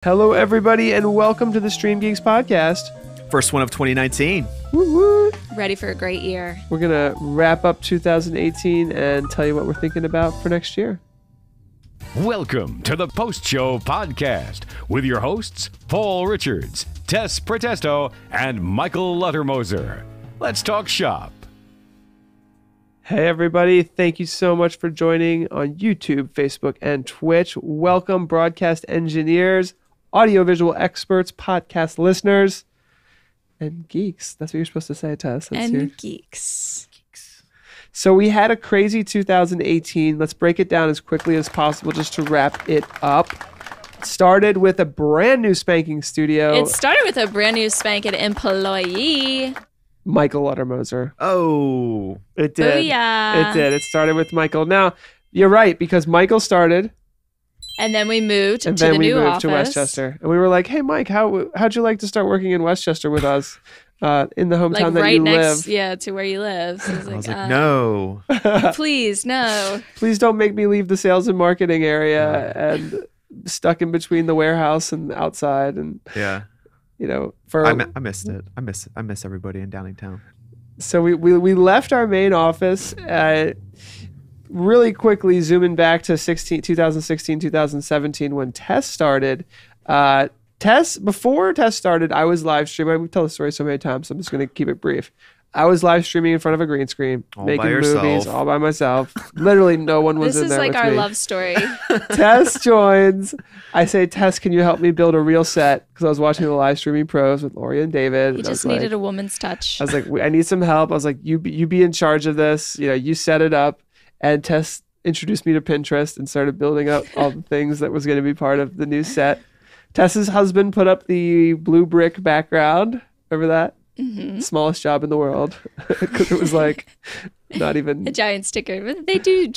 Hello, everybody, and welcome to the StreamGeeks podcast. First one of 2019. Woo-woo. Ready for a great year. We're going to wrap up 2018 and tell you what we're thinking about for next year. Welcome to the Post-Show Podcast with your hosts, Paul Richards, Tess Protesto, and Michael Luttermoser. Let's talk shop. Hey, everybody. Thank you so much for joining on YouTube, Facebook, and Twitch. Welcome, broadcast engineers, audiovisual experts, podcast listeners, and geeks. That's what you're supposed to say, Tess. Geeks. So we had a crazy 2018. Let's break it down as quickly as possible just to wrap it up. It started with a brand new spanking studio. It started with a brand new spanking employee. Michael Luttermoser. Oh. It did. Booyah. It did. It started with Michael. Now, you're right, because Michael started. And then we moved And to then the we new moved office. to Westchester. And we were like, hey, Mike, how'd you like to start working in Westchester with us in the hometown Like that right you next, live? to where you live. So I was like, no. Please, no. Please don't make me leave the sales and marketing area and stuck in between the warehouse and outside. And, Yeah. you know, I missed it. I miss everybody in Downingtown. So we left our main office really quickly, zooming back to 2016, 2017 when Tess started. Before Tess started, I was live streaming. We tell the story so many times, so I'm just going to keep it brief. I was live streaming in front of a green screen, making movies all by myself. Literally, no one was This in there with is like our me. love story. Tess joins. I say, Tess, can you help me build a real set? Because I was watching the live streaming pros with Lori and David. You and just needed a woman's touch. I was like, I need some help. I was like, you be in charge of this. You know, you set it up. And Tess introduced me to Pinterest and started building up all the things that was going to be part of the new set. Tess's husband put up the blue brick background. Remember that? Mm-hmm. Smallest job in the world. Because it was like not even a giant sticker. But they do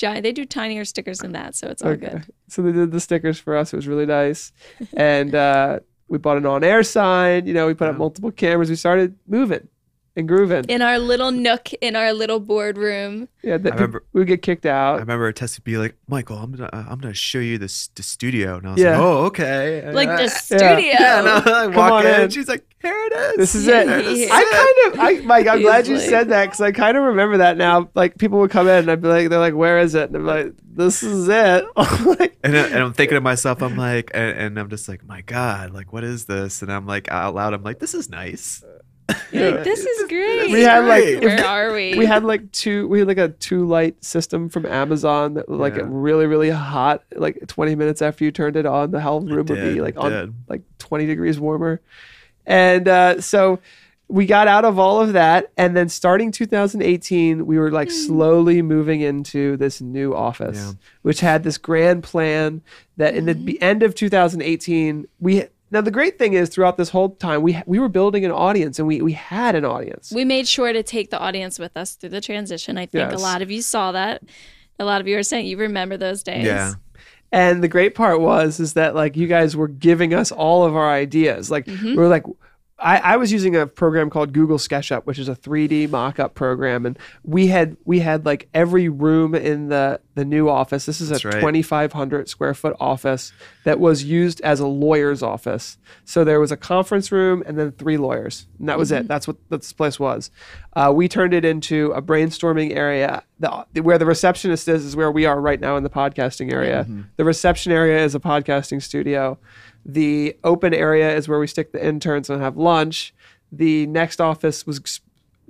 tinier stickers than that, so it's all good. So they did the stickers for us. It was really nice. And we bought an on-air sign. You know, we put up multiple cameras. We started moving and grooving. In our little nook, in our little boardroom. Yeah, we would get kicked out. I remember Tess would be like, Michael, I'm gonna show you the studio. And I was like, oh, okay. Like the studio. Yeah, no, I walk in. She's like, here it is. This is it. Mike, I'm glad you said that because I kind of remember that now. Like people would come in and I'd be like, they're like, where is it? And I'm like, this is it. and I'm thinking to myself, I'm like, and I'm just like, my God, like, what is this? And I'm like, out loud, I'm like, this is nice. This is great. Where are we? We had like a 2-light system from Amazon that was like really, really hot. Like 20 minutes after you turned it on, the whole room would be like on like 20 degrees warmer. And so we got out of all of that. And then starting 2018, we were like slowly moving into this new office, which had this grand plan that in the end of 2018, now, the great thing is throughout this whole time, we were building an audience and we had an audience. We made sure to take the audience with us through the transition. I think a lot of you saw that. A lot of you are saying you remember those days. Yeah. And the great part is that like you guys were giving us all of our ideas. Like we were like, I was using a program called Google SketchUp, which is a 3D mock-up program, and we had like every room in the new office. This is a 2,500 square foot office that was used as a lawyer's office. So there was a conference room and then 3 lawyers, and that was it. That's what this place was. We turned it into a brainstorming area. Where the receptionist is where we are right now in the podcasting area. The reception area is a podcasting studio. The open area is where we stick the interns and have lunch. The next office was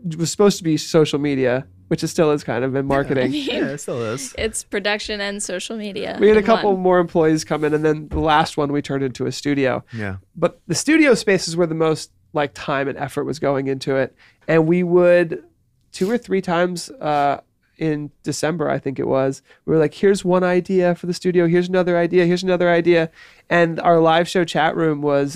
supposed to be social media, which it still is kind of in marketing. It still is. It's production and social media. We had a couple more employees come in, and then the last one we turned into a studio. Yeah. But the studio space is where the most like time and effort was going into it. And we would 2 or 3 times in December, I think it was, we were like, here's one idea for the studio. Here's another idea. Here's another idea. And our live show chat room was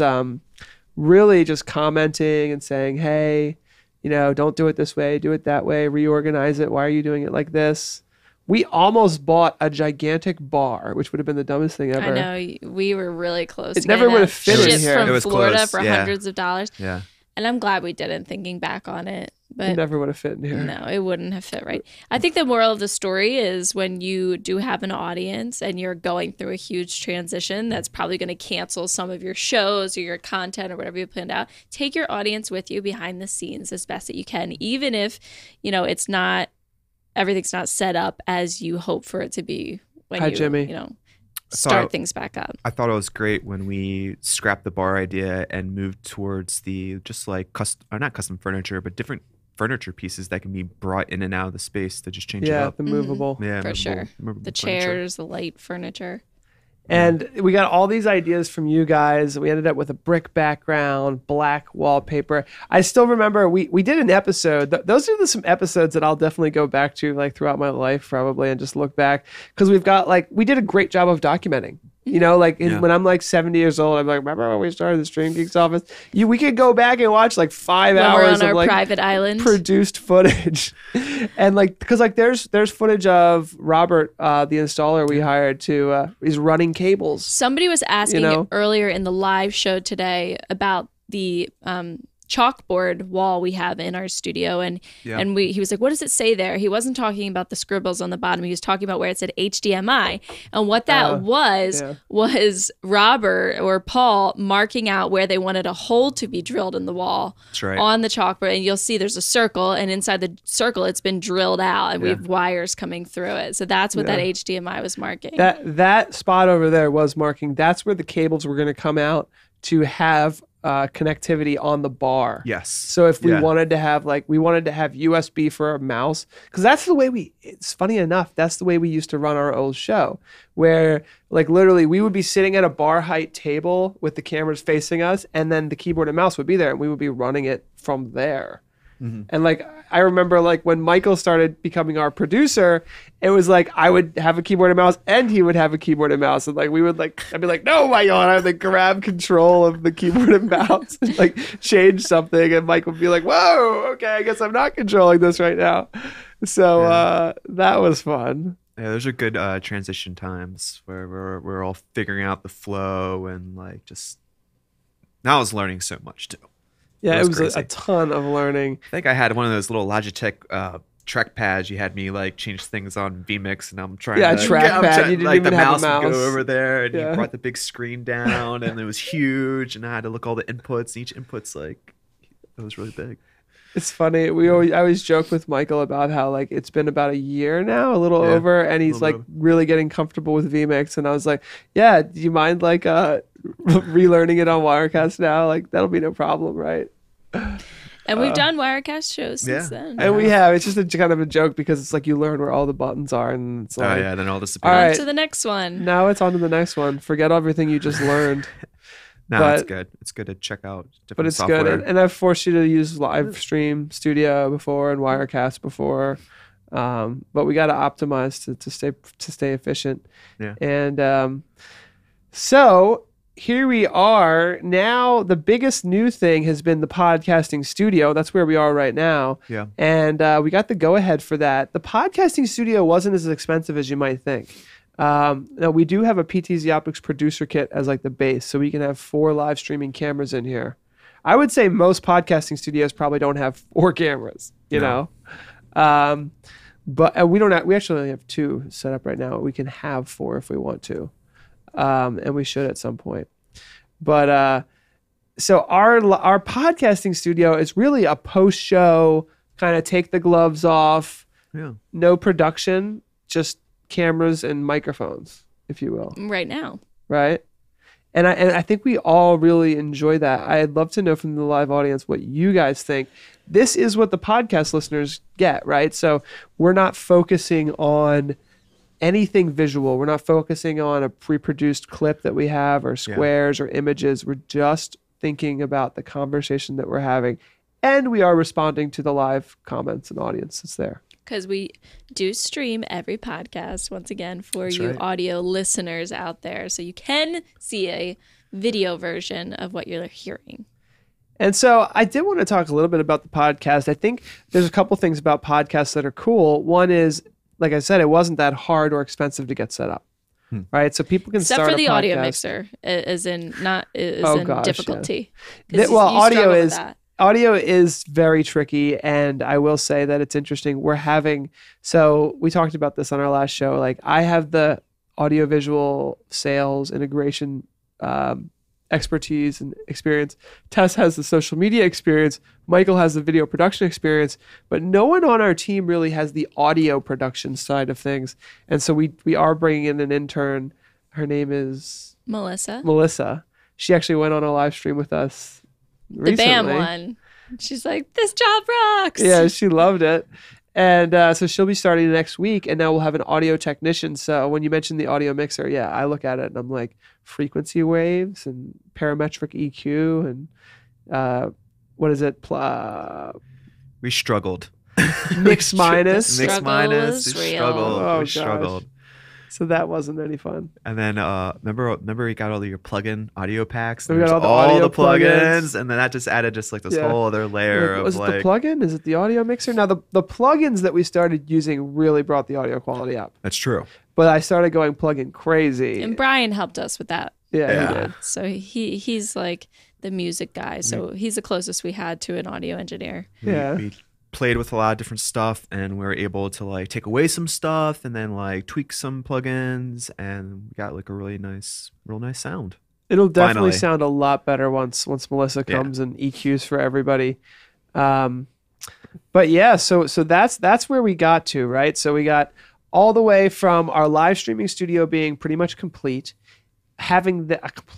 really just commenting and saying, hey, you know, don't do it this way. Do it that way. Reorganize it. Why are you doing it like this? We almost bought a gigantic bar, which would have been the dumbest thing ever. I know. We were really close. It never would have fit in shipped here. from It was Florida close, for hundreds of dollars. Yeah. And I'm glad we didn't, thinking back on it. But it never would have fit in here. No, it wouldn't have fit right. I think the moral of the story is when you do have an audience and you're going through a huge transition that's probably going to cancel some of your shows or your content or whatever you planned out, take your audience with you behind the scenes as best that you can, even if, it's not, everything's not set up as you hope for it to be when Jimmy. Start things back up. I thought it was great when we scrapped the bar idea and moved towards the just like not custom furniture, but different furniture pieces that can be brought in and out of the space to just change it up. The movable. Yeah, for sure. Movable The furniture. chairs, the light furniture. And we got all these ideas from you guys. We ended up with a brick background, black wallpaper. I still remember we did an episode. Those are some episodes that I'll definitely go back to like throughout my life probably and just look back because we've got we did a great job of documenting. When I'm like 70 years old, I'm like, remember when we started the StreamGeeks office? We could go back and watch like 5 hours on of our private island produced footage, and because there's footage of Robert, the installer we hired to he's running cables. Somebody was asking earlier in the live show today about the chalkboard wall we have in our studio, and he was like, what does it say there? He wasn't talking about the scribbles on the bottom. He was talking about where it said HDMI, and what that was Robert or Paul marking out where they wanted a hole to be drilled in the wall. That's right. On the chalkboard, and you'll see there's a circle, and inside the circle it's been drilled out, and we have wires coming through it. So that's what that HDMI was marking. That spot over there was marking. That's where the cables were going to come out to have connectivity on the bar. Yes. So if we wanted to have USB for our mouse, because that's the way it's funny enough, that's the way we used to run our old show, where literally we would be sitting at a bar height table with the cameras facing us, and then the keyboard and mouse would be there, and we would be running it from there. Mm-hmm. And I remember when Michael started becoming our producer, it was I would have a keyboard and mouse and he would have a keyboard and mouse. And I'd be like, no, Michael. And I would grab control of the keyboard and mouse and change something. And Mike would be like, whoa, okay, I guess I'm not controlling this right now. So that was fun. Yeah, those are good transition times where we're all figuring out the flow and now I was learning so much too. Yeah, it was a ton of learning. I think I had one of those little Logitech track pads. You had me change things on vMix, and I'm trying to trackpad. You didn't even the have mouse a mouse would go over there, and you brought the big screen down, and it was huge, and I had to look all the inputs. And each input's it was really big. It's funny. I always joke with Michael about how it's been about a year now, a little over, and he's really getting comfortable with vMix. And I was like, yeah, do you mind relearning it on Wirecast now? That'll be no problem, right? And we've done Wirecast shows since then. And we have. It's just a kind of a joke because it's you learn where all the buttons are, and it's then all disappears. All right, on to the next one. Now it's on to the next one. Forget everything you just learned. No, it's good. It's good to check out different software. Good. And I've forced you to use Live Stream Studio before and Wirecast before. But we got to optimize to stay efficient. Yeah. And so here we are. Now the biggest new thing has been the podcasting studio. That's where we are right now. Yeah. And we got the go-ahead for that. The podcasting studio wasn't as expensive as you might think. Now we do have a PTZ Optics producer kit as the base, so we can have 4 live streaming cameras in here. I would say most podcasting studios probably don't have 4 cameras, you know. But we actually only have 2 set up right now. We can have 4 if we want to. And we should at some point. But so our podcasting studio is really a post-show kind of take the gloves off, no production, just cameras and microphones, if you will. Right now. Right? And I think we all really enjoy that. I'd love to know from the live audience what you guys think. This is what the podcast listeners get, right? So we're not focusing on anything visual. We're not focusing on a pre-produced clip that we have or squares or images. We're just thinking about the conversation that we're having. And we are responding to the live comments and audience that's there. Because we do stream every podcast, once again, for you audio listeners out there. So you can see a video version of what you're hearing. And so I did want to talk a little bit about the podcast. I think there's a couple things about podcasts that are cool. One is, like I said, it wasn't that hard or expensive to get set up. Right? So people can Except start for the a podcast. audio mixer, as in difficulty. Well, audio is... That. audio is very tricky, and I will say that it's interesting. So we talked about this on our last show. Like, I have the audiovisual sales integration expertise and experience. Tess has the social media experience. Michael has the video production experience, but no one on our team really has the audio production side of things. And so we are bringing in an intern. Her name is Melissa. She actually went on a live stream with us recently. The BAM one. She's like, this job rocks. Yeah, she loved it. And so she'll be starting next week, and now we'll have an audio technician. So when you mentioned the audio mixer, yeah, I look at it and I'm like, frequency waves and parametric EQ and what is it? We struggled. Mix minus. Mix minus. Was We real. struggled. Oh, we gosh. struggled. So that wasn't any fun. And then remember you got all your plug-in audio packs. We And got there's all the audio plugins, plugins. and then that just added this Yeah. whole other layer of Was it the plugin? Is it the audio mixer? Now the plugins that we started using really brought the audio quality up. That's true. But I started going plugin crazy. And Brian helped us with that. Yeah, he did. So he's like the music guy. So he's the closest we had to an audio engineer. Yeah. We played with a lot of different stuff, and we were able to like take away some stuff and then like tweak some plugins, and we got like a real nice sound. It'll definitely Finally. sound a lot better once Melissa comes and EQs for everybody. But yeah, so that's where we got to, right? So we got all the way from our live streaming studio being pretty much complete, having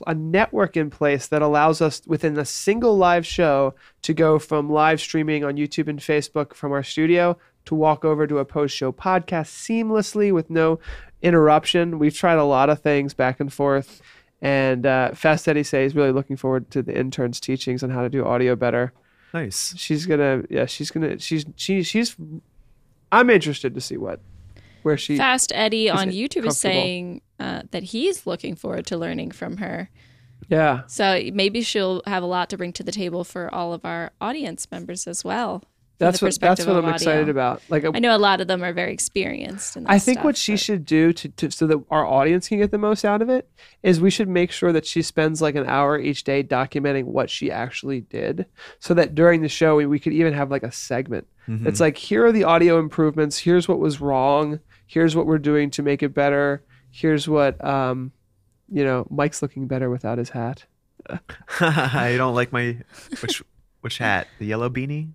a network in place that allows us within a single live show to go from live streaming on YouTube and Facebook from our studio to walk over to a post-show podcast seamlessly with no interruption. We've tried a lot of things back and forth, and Fast Eddie say he's really looking forward to the intern's teachings on how to do audio better. Nice. I'm interested to see where she. Fast Eddie on is YouTube is comfortable. saying that he's looking forward to learning from her. Yeah. So maybe she'll have a lot to bring to the table for all of our audience members as well. That's what I'm excited about. Like, I know a lot of them are very experienced in this I think stuff, what she but- should do to so that our audience can get the most out of it is we should make sure that she spends like an hour each day documenting what she actually did, so that during the show we could even have like a segment. It's like, here are the audio improvements. Here's what was wrong. Here's what we're doing to make it better. Here's what Mike's looking better without his hat. I don't like my which hat? The yellow beanie?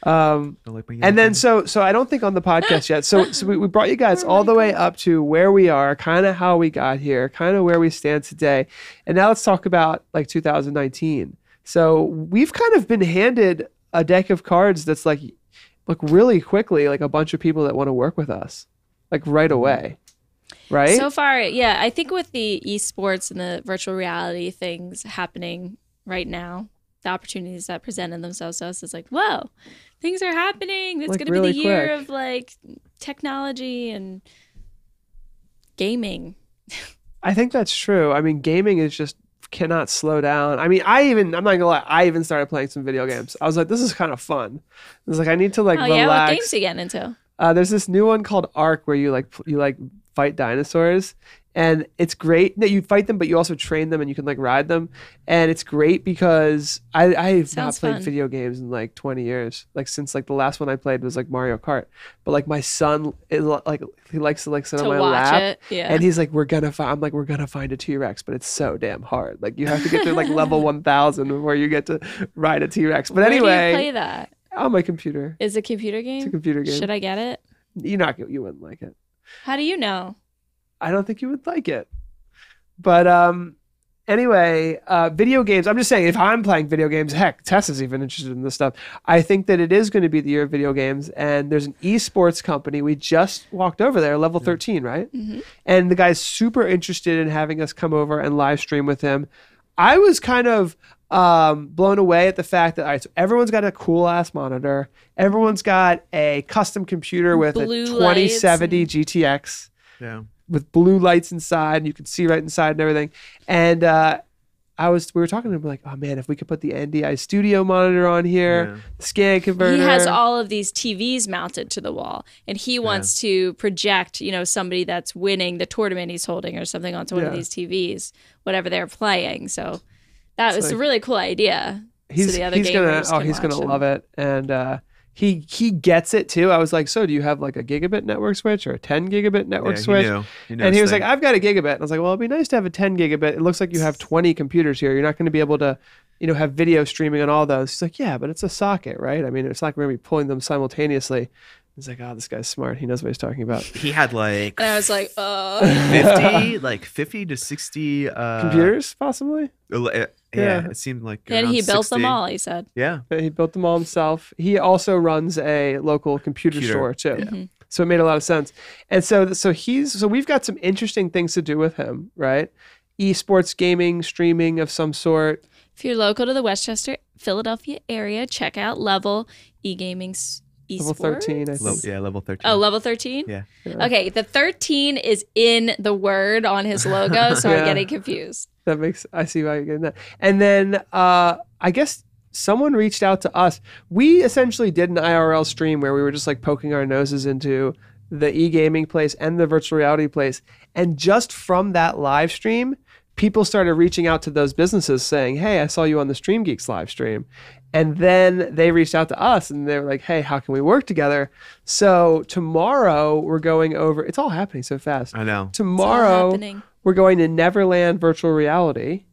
And Don't like my yellow then beanie? so I don't think on the podcast yet. So we brought you guys all the way up to where we are, kind of how we got here, kind of where we stand today. And now let's talk about like 2019. So we've kind of been handed a deck of cards that's like really quickly, like a bunch of people that want to work with us, like right away. Right? So far, yeah, I think with the esports and the virtual reality things happening right now, the opportunities that presented themselves to us is like, whoa, things are happening. It's Like, going to really be the year quick. of like technology and gaming. I think that's true. I mean, gaming is just cannot slow down. I mean, I'm not gonna lie, I even started playing some video games. I was like, this is kind of fun. I was like, I need to like Oh relax. yeah, what games are you getting into? There's this new one called Ark where you fight dinosaurs, and it's great that you fight them, but you also train them and you can like ride them, and it's great because I have not Sounds played fun. video games in like 20 years, like since like the last one I played was like Mario Kart, but like my son he likes to like sit To on my watch lap, it, yeah. and he's like, we're gonna find a T-Rex, but it's so damn hard. Like you have to get to like level 1000 before you get to ride a T-Rex. But Where anyway, do you play that? on my computer. Is it a computer game? It's a computer game. Should I get it? You wouldn't like it. How do you know? I don't think you would like it. But anyway, video games. I'm just saying, if I'm playing video games, heck, Tess is even interested in this stuff. I think that it is going to be the year of video games. And there's an esports company. We just walked over there, level 13, right? Mm-hmm. And the guy's super interested in having us come over and live stream with him. I was kind of blown away at the fact that, all right, so everyone's got a cool ass monitor. Everyone's got a custom computer with Blue a 2070 GTX. Yeah. With blue lights inside, and you could see right inside and everything. And we were talking to him like, oh man, if we could put the NDI studio monitor on here, the scan converter. He has all of these TVs mounted to the wall, and he wants to project, somebody that's winning the tournament he's holding or something onto one of these TVs, whatever they're playing. So that was a really cool idea. He's the other he's gamers gonna can he's gonna watch him. love it, and he gets it too. I was like, so do you have like a gigabit network switch or a 10 gigabit network switch? He and he was like, I've got a gigabit. And I was like, well, it'd be nice to have a 10 gigabit. It looks like you have 20 computers here. You're not going to be able to, have video streaming on all those. He's like, yeah, but it's a socket, right? I mean, it's like we're going to be pulling them simultaneously. He's like, oh, this guy's smart. He knows what he's talking about. He had like, And I was like, 50 to 60 computers, possibly. Yeah, it seemed like. and he built 60. them all, he said. Yeah. He built them all himself. He also runs a local computer store too. Mm-hmm. So it made a lot of sense. And so we've got some interesting things to do with him, right? Esports gaming, streaming of some sort. If you're local to the Westchester, Philadelphia area, check out Level eGaming's esports. Level 13, I think. Level 13. Oh, level 13? Yeah. Okay, the 13 is in the word on his logo, so I'm Yeah. getting confused. I see why you're getting that. And then I guess someone reached out to us. We essentially did an IRL stream where we were just like poking our noses into the e-gaming place and the virtual reality place. And just from that live stream, people started reaching out to those businesses saying, hey, I saw you on the StreamGeeks live stream. And then they reached out to us and they were like, hey, how can we work together? So tomorrow we're going over, it's all happening so fast. I know. Tomorrow we're going to Neverland Virtual Reality,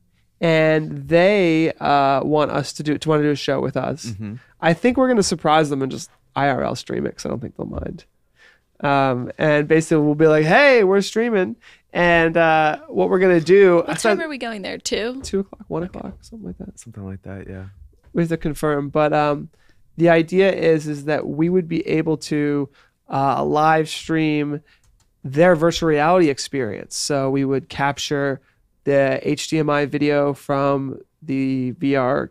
and they want to do a show with us. Mm-hmm. I think we're going to surprise them and just IRL stream it because I don't think they'll mind. And basically we'll be like, hey, we're streaming. And what we're going to do. What time are we going there? 2? 2 o'clock, 1 o'clock, something like that. Something like that, yeah. We have to confirm. But the idea is that we would be able to live stream their virtual reality experience. So we would capture the HDMI video from the VR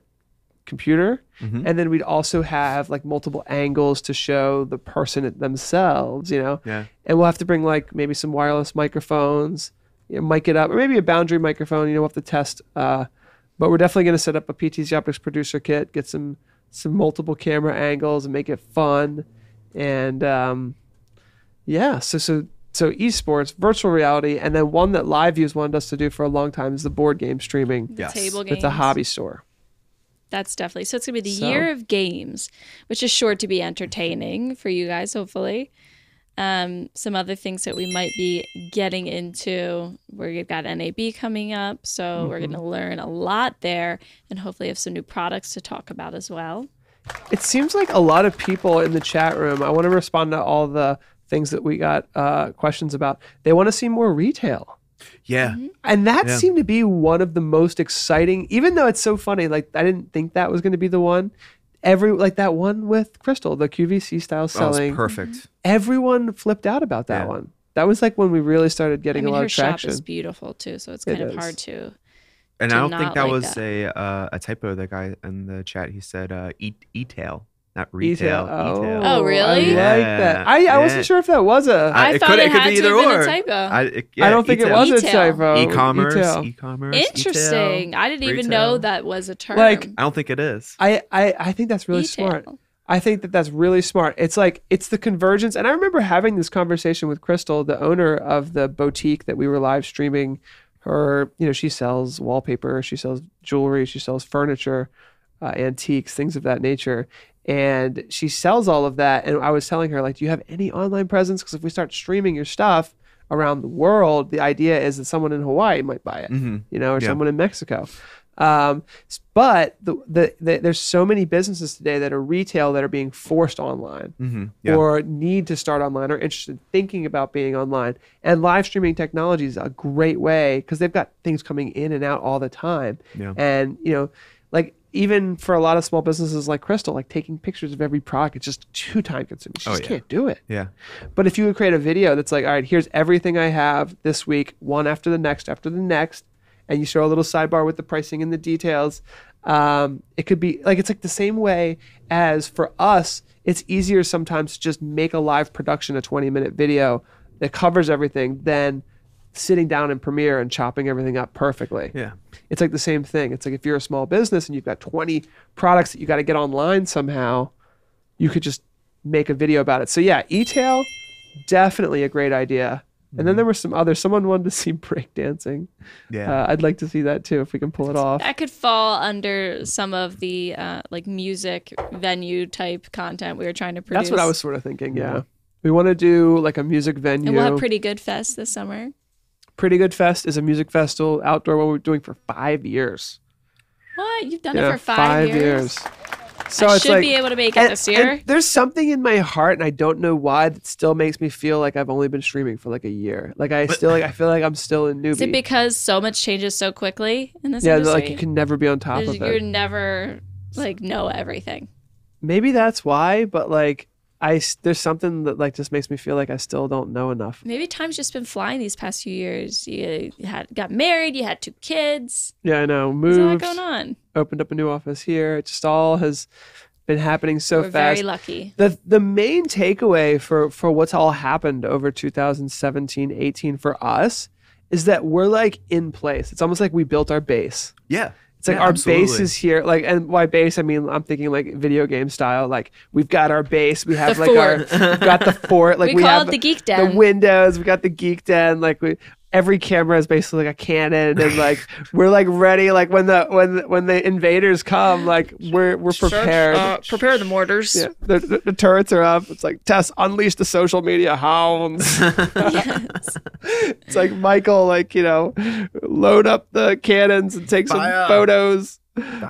computer, and then we'd also have like multiple angles to show the person themselves, Yeah. And we'll have to bring like maybe some wireless microphones, mic it up, or maybe a boundary microphone. We'll have to test. But we're definitely going to set up a PTZ Optics producer kit, get some multiple camera angles, and make it fun. And So esports, virtual reality, and then one that LiveView's wanted us to do for a long time is the board game streaming. The table games. With the hobby store. That's definitely. So it's going to be the year of games, which is sure to be entertaining for you guys, hopefully. Some other things that we might be getting into, we've got NAB coming up, so we're going to learn a lot there and hopefully have some new products to talk about as well. It seems like a lot of people in the chat room, I want to respond to all the things that we got questions about. They want to see more retail. Yeah. And that seemed to be one of the most exciting, even though it's so funny. Like, I didn't think that was going to be the one. Like that one with Crystal, the QVC style selling. That was perfect. Everyone flipped out about that one. That was like when we really started getting a lot of traction. Her shop is beautiful too, so it's kind of hard to. And I don't think that like was a typo. The guy in the chat, he said e-tail, not retail. E-tail. Oh, really? I like that. I wasn't sure if that was a. I thought it could be either or. A typo. I don't think it was a typo. E-commerce. Interesting. I didn't even know that was a term. Like, I don't think it is. I think that's really smart. I think that's really smart. It's like, it's the convergence. And I remember having this conversation with Crystal, the owner of the boutique that we were live streaming. Her, she sells wallpaper, she sells jewelry, she sells furniture, antiques, things of that nature. And she sells all of that. And I was telling her, like, do you have any online presence? Because if we start streaming your stuff around the world, the idea is that someone in Hawaii might buy it, or someone in Mexico. But there's so many businesses today that are retail that are being forced online or need to start online or interested in thinking about being online. And live streaming technology is a great way because they've got things coming in and out all the time. Yeah. And, like even for a lot of small businesses like Crystal, like taking pictures of every product, it's just too time consuming. She just can't do it. Yeah. But if you would create a video that's like, all right, here's everything I have this week, one after the next, and you show a little sidebar with the pricing and the details. It could be like, it's like the same way as for us, it's easier sometimes to just make a live production, a 20-minute video that covers everything than sitting down in Premiere and chopping everything up perfectly. Yeah. It's like the same thing. It's like if you're a small business and you've got 20 products that you got to get online somehow, you could just make a video about it. So yeah, e-tail, definitely a great idea. And then there were some others. Someone wanted to see breakdancing. Yeah. I'd like to see that too if we can pull it off. That could fall under some of the like music venue type content we were trying to produce. That's what I was sort of thinking. Yeah. We want to do like a music venue. And we'll have Pretty Good Fest this summer. Pretty Good Fest is a music festival outdoor what we're doing for 5 years. What? You've done it for 5 years? So I it's should like, be able to make it this year. And there's something in my heart, and I don't know why, that still makes me feel like I've only been streaming for like a year. Like I feel like I'm still a newbie. Is it because so much changes so quickly in this industry? industry? Like you can never be on top of it. You're never like know everything. Maybe that's why, but like there's something that like just makes me feel like I still don't know enough. Maybe time's just been flying these past few years. You got married, you had 2 kids. Yeah, I know. Moved. There's a lot going on. Opened up a new office here. It just all has been happening so We're fast. very lucky. The main takeaway for what's all happened over 2017, 18 for us is that we're like in place. It's almost like we built our base. Yeah. It's like our base is here. Like, and by base, I mean, I'm thinking like video game style. Like we've got our base. We have The like fort. we've got the fort. Like we call have it the Geek Den. the windows. We got the Geek Den. Like every camera is basically like a cannon, and like we're like ready. Like when the invaders come, like we're prepared. Prepare the mortars. Yeah, the turrets are up. It's like Tess, unleash the social media hounds. Yes. It's like Michael, like load up the cannons and take some photos.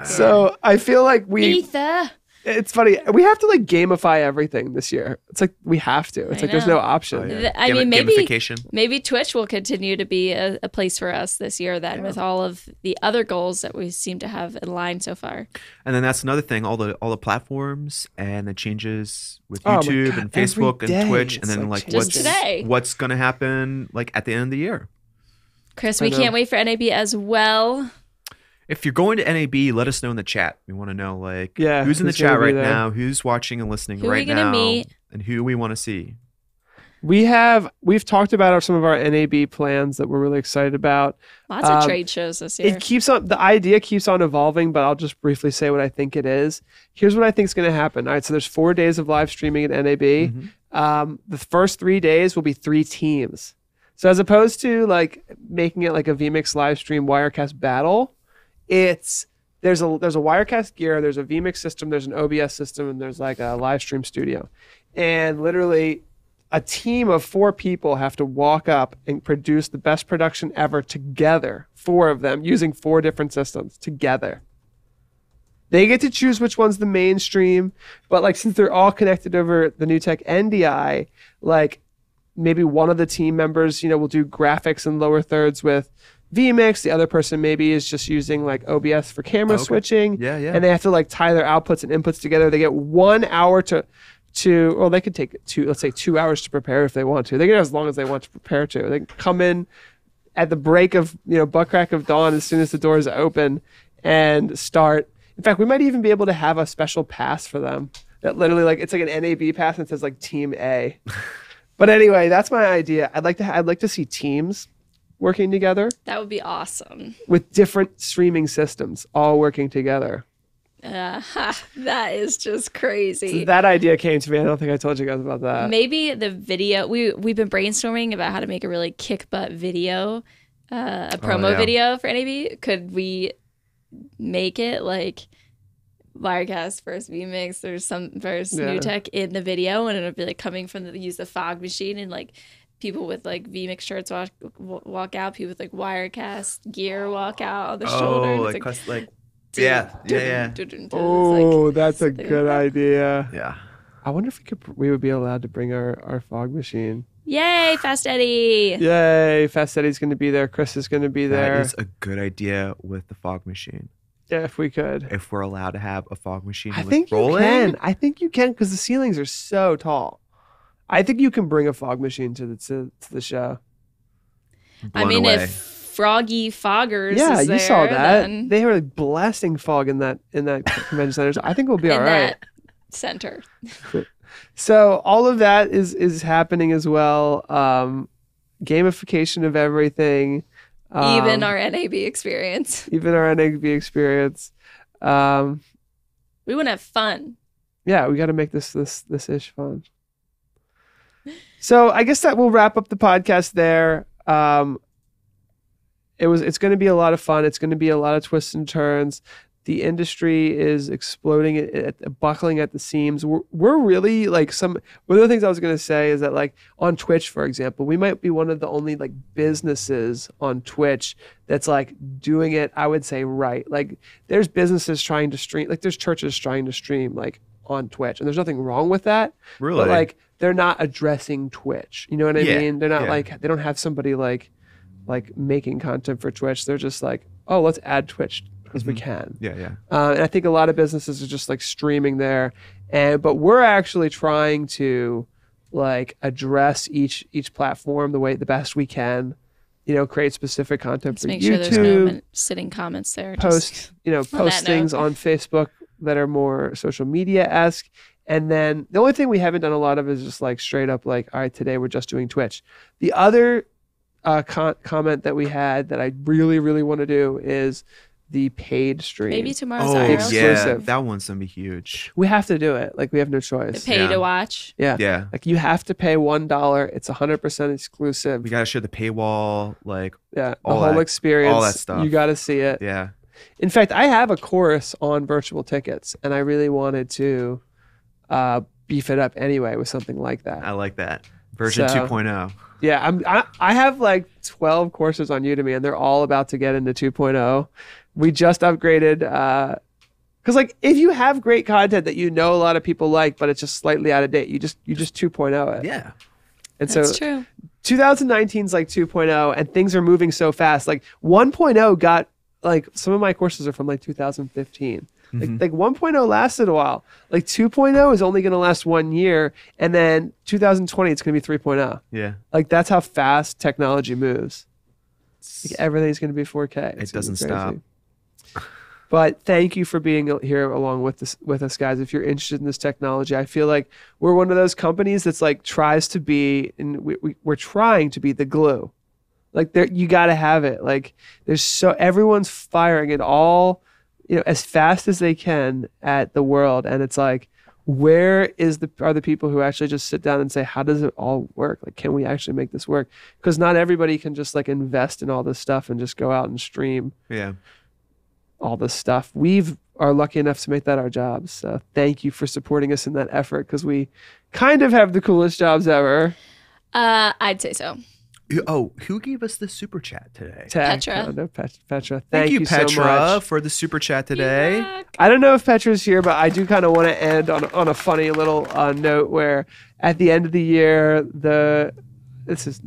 So I feel like Ether. it's funny. We have to like gamify everything this year. It's like we have to. It's like there's no option. Oh, yeah. I mean, Gamification. maybe Twitch will continue to be a place for us this year then, with all of the other goals that we seem to have in line so far. And then that's another thing, all the platforms and the changes with Oh my YouTube God, and Facebook every and day Twitch, and it's then like like changing. what's going to happen like at the end of the year. Chris, we can't wait for NAB as well. If you're going to NAB, let us know in the chat. We want to know who's in the who's chat gonna be right there. now, who's watching and listening Who are right we gonna now, meet? and who we want to see. We've talked about some of our NAB plans that we're really excited about. Lots of trade shows this year. The idea keeps on evolving, but I'll just briefly say what I think it is. Here's what I think is going to happen. All right, so there's 4 days of live streaming at NAB. Mm-hmm. The first 3 days will be 3 teams. So as opposed to like making it like a vMix live stream Wirecast battle, there's a Wirecast gear, there's a vMix system, there's an OBS system, and there's like a live stream studio. And literally a team of 4 people have to walk up and produce the best production ever together, 4 of them, using 4 different systems together. They get to choose which one's the mainstream, but like since they're all connected over the NewTek NDI, like maybe one of the team members, will do graphics and lower thirds with vMix. The other person maybe is just using like OBS for camera switching. Yeah. And they have to like tie their outputs and inputs together. They get 1 hour or they could take 2 hours to prepare if they want to. They can have as long as they want to prepare to. They can come in at the break of, butt crack of dawn as soon as the doors open and start. In fact, we might even be able to have a special pass for them that literally it's like an NAB pass and it says like Team A. But anyway, that's my idea. I'd like to see teams working together. That would be awesome. With different streaming systems all working together. That is just crazy. So that idea came to me. I don't think I told you guys about that. Maybe the video, we've been brainstorming about how to make a really kick butt video, a promo video for NAB. Could we make it like Wirecast versus vMix or some versus NewTek in the video, and it'll be like coming from use the fog machine, and like people with like vMix shirts walk out, people with like Wirecast gear walk out on the shoulder. Yeah. Oh, that's a good idea. Yeah. I wonder if we would be allowed to bring our fog machine. Yay, Fast Eddie! Yay, Fast Eddie's going to be there. Chris is going to be there. That is a good idea with the fog machine. Yeah, if we could. If we're allowed to have a fog machine I think you can. I think you can because the ceilings are so tall. I think you can bring a fog machine to the show. I mean, if Froggy Foggers is there, you saw that. then They were like blasting fog in that convention center. So I think we'll be all in right. that center. So all of that is happening as well. Gamification of everything. Even our NAB experience. We want to have fun. Yeah, we got to make this ish fun. So I guess that will wrap up the podcast there. It's going to be a lot of fun. It's going to be a lot of twists and turns. The industry is exploding, buckling at the seams. We're really like one of the things I was going to say is that like on Twitch, for example, we might be one of the only like businesses on Twitch that's like doing it, I would say, right. Like there's businesses trying to stream, like there's churches trying to stream like on Twitch, and there's nothing wrong with that. Really? But like they're not addressing Twitch. You know what I mean? They're not like, they don't have somebody like making content for Twitch. They're just like, oh, let's add Twitch because we can. Yeah. And I think a lot of businesses are just like streaming there, but we're actually trying to like address each platform the best we can. You know, create specific content Let's for make YouTube. sure there's no sitting comments there. Post things on Facebook that are more social media-esque. And then the only thing we haven't done a lot of is just like straight up like, all right, today we're just doing Twitch. The other comment that we had that I really, really want to do is the paid stream. Maybe tomorrow's IRL. Exclusive. That one's gonna be huge. We have to do it. Like we have no choice. The pay to watch. Yeah. Like you have to pay $1. It's 100% exclusive. We gotta share the paywall, like the whole experience. all that stuff. You got to see it. Yeah. In fact, I have a course on virtual tickets, and I really wanted to beef it up anyway with something like that. I like that. Version 2.0. Yeah, I have like 12 courses on Udemy, and they're all about to get into 2.0. We just upgraded because like if you have great content that you know a lot of people like, but it's just slightly out of date, you just 2.0 it. Yeah. And That's so true. 2019 is like 2.0, and things are moving so fast. Like 1.0 got like some of my courses are from like 2015. Like 1.0 lasted a while. Like 2.0 is only going to last 1 year, and then 2020 it's going to be 3.0. Yeah. Like that's how fast technology moves. Like everything's going to be 4K. It doesn't stop. But thank you for being here along with us, guys. If you're interested in this technology, I feel like we're one of those companies that's like tries to be, and we're trying to be the glue. Like there, you got to have it. Like everyone's firing it all, as fast as they can at the world, and it's like, where are the people who actually just sit down and say, how does it all work? Like, can we actually make this work? Because not everybody can just like invest in all this stuff and just go out and stream. Yeah. All this stuff. We are lucky enough to make that our jobs. So thank you for supporting us in that effort, because we kind of have the coolest jobs ever. I'd say so. Oh, who gave us the super chat today? Petra. Petra. Thank you, Petra, so much for the super chat today. Yeah. I don't know if Petra's here, but I do kind of want to end on a funny little note where at the end of the year,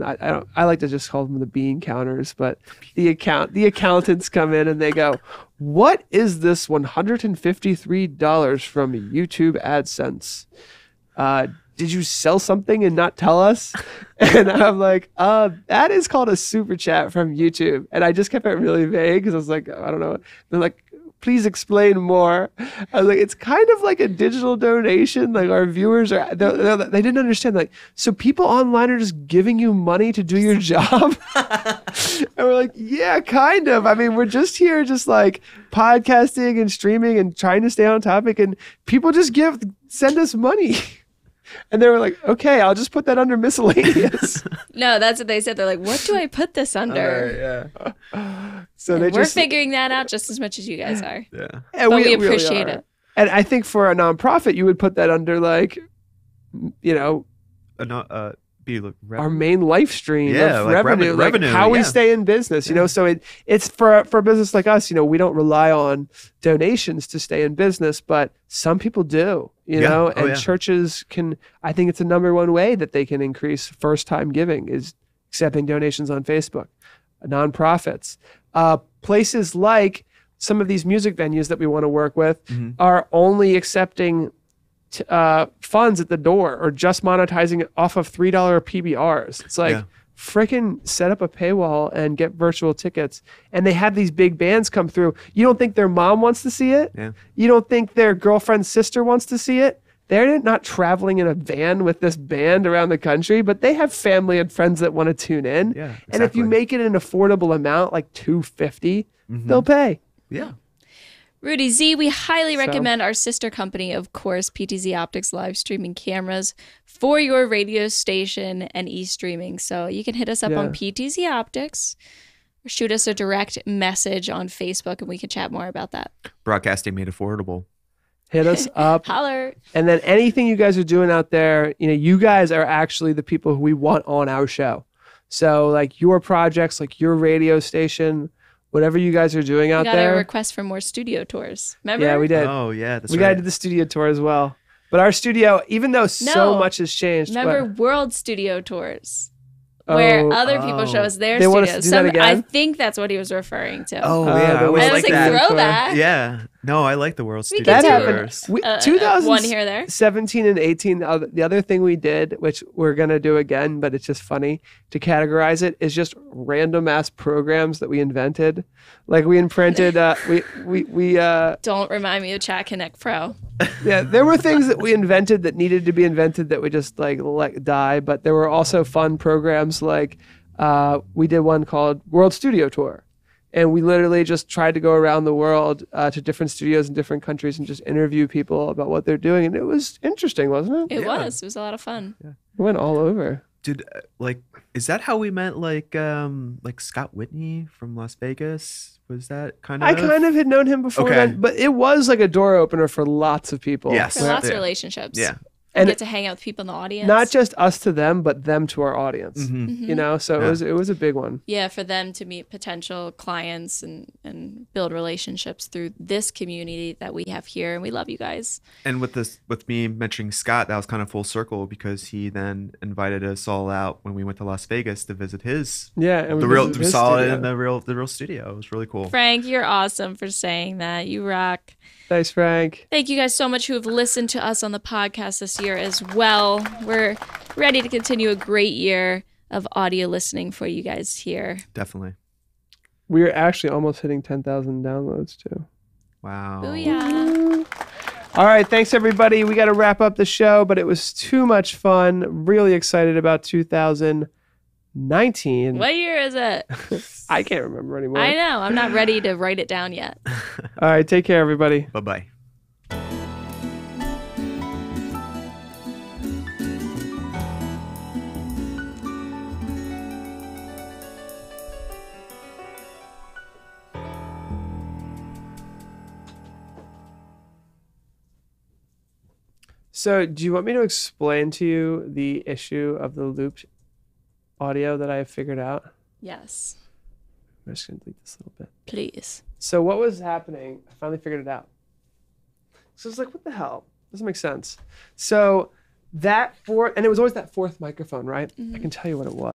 I like to just call them the bean counters, but the accountants come in and they go, what is this $153 from YouTube AdSense? Did you sell something and not tell us? And I'm like, that is called a super chat from YouTube. And I just kept it really vague because I was like, I don't know. They're like, please explain more. I was like, it's kind of like a digital donation. Like our viewers they didn't understand. Like, so people online are just giving you money to do your job. And we're like, yeah, kind of. I mean, we're just here just like podcasting and streaming and trying to stay on topic, and people just send us money. And they were like, okay, I'll just put that under miscellaneous. No, that's what they said. They're like, what do I put this under? Yeah. So we're figuring that out just as much as you guys are. Yeah. And but we appreciate really it. And I think for a nonprofit, you would put that under like, our main life stream of like revenue, revenue, how we stay in business, So it's for a business like us, we don't rely on donations to stay in business, but some people do, and churches can, I think it's the number one way that they can increase first time giving is accepting donations on Facebook. Nonprofits, places like some of these music venues that we want to work with are only accepting funds at the door or just monetizing it off of $3 PBRs. It's like, freaking set up a paywall and get virtual tickets. And they have these big bands come through. You don't think their mom wants to see it? Yeah. You don't think their girlfriend's sister wants to see it? They're not traveling in a van with this band around the country, but they have family and friends that want to tune in. Yeah, exactly. And if you make it an affordable amount, like $250, they'll pay. Yeah. Rudy Z, we highly recommend our sister company, of course, PTZ Optics live streaming cameras for your radio station and e-streaming. So you can hit us up on PTZ Optics or shoot us a direct message on Facebook and we can chat more about that. Broadcasting made affordable. Hit us up. Holler. And then anything you guys are doing out there, you guys are actually the people who we want on our show. So like your projects, like your radio station, whatever you guys are doing out there. We got a request for more studio tours. Remember? Yeah, we did. Oh, yeah, that's we got to do the studio tour as well. But our studio, even though so much has changed. Remember world studio tours? Where other people show us their want studios. us to do that again? I think that's what he was referring to. Oh, yeah. I always like that. Throwback. Yeah. No, I like the world studio that tours. happened. One here, there. 17 and 18. The other thing we did, which we're gonna do again, but it's just funny to categorize it, is just random ass programs that we invented. Like we imprinted. we Don't remind me of Chat Connect Pro. Yeah, there were things that we invented that needed to be invented that we just like let die. But there were also fun programs like we did one called World Studio Tour. And we literally just tried to go around the world to different studios in different countries and just interview people about what they're doing. And it was interesting, wasn't it? It was. It was a lot of fun. Yeah. We went all over. Dude, is that how we met like Scott Whitney from Las Vegas? Was that kind of? I kind of had known him before then, but it was like a door opener for lots of people. Yes. For lots of relationships. Yeah. And get to hang out with people in the audience. Not just us to them, but them to our audience. So it was a big one. Yeah, for them to meet potential clients and build relationships through this community that we have here. And we love you guys. And with me mentioning Scott, that was kind of full circle because he then invited us all out when we went to Las Vegas to visit his. Yeah, and we saw it in the real studio. It was really cool. Frank, you're awesome for saying that. You rock. Thanks, Frank. Thank you guys so much who have listened to us on the podcast this year as well. We're ready to continue a great year of audio listening for you guys here. Definitely. We're actually almost hitting 10,000 downloads too. Wow. Booyah. All right, thanks everybody. We got to wrap up the show, but it was too much fun. Really excited about 2019. What year is it? I can't remember anymore. I know. I'm not ready to write it down yet. All right, take care, everybody. Bye-bye. So, do you want me to explain to you the issue of the looped audio that I have figured out? Yes. I'm just going to delete this a little bit. Please. So what was happening, I finally figured it out. So I was like, what the hell? Doesn't make sense. So and it was always that fourth microphone, right? I can tell you what it was.